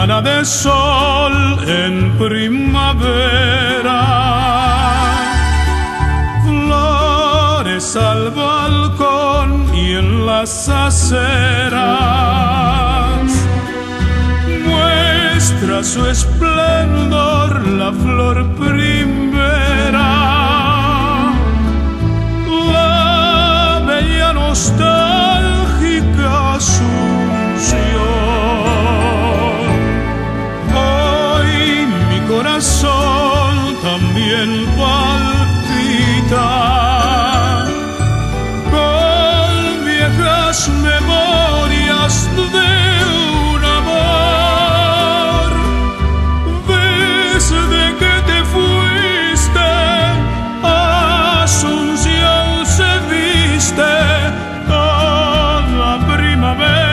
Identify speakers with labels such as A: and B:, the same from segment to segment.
A: mañana de sol en primavera, flores al balcón y en las aceras, muestra su esplendor la flor primera, la bella nostálgica Asunción. Corazón también palpita con viejas memorias de un amor. Desde que te fuiste, Asunción se viste cada primavera.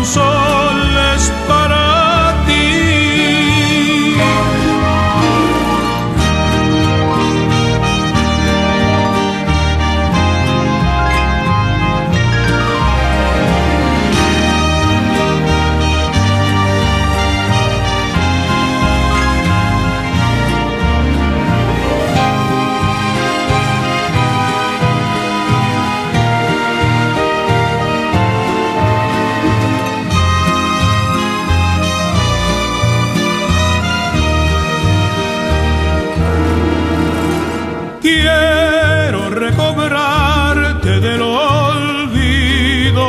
A: Soles para ti. Quiero recobrarte del olvido,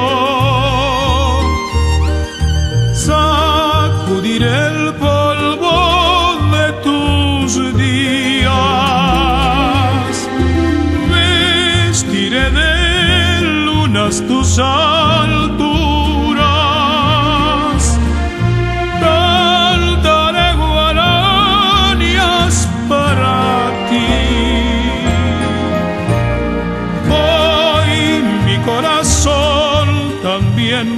A: sacudir el polvo de tus días, vestiré de lunas tus alturas, cantaré guaranías para ti. Corazón también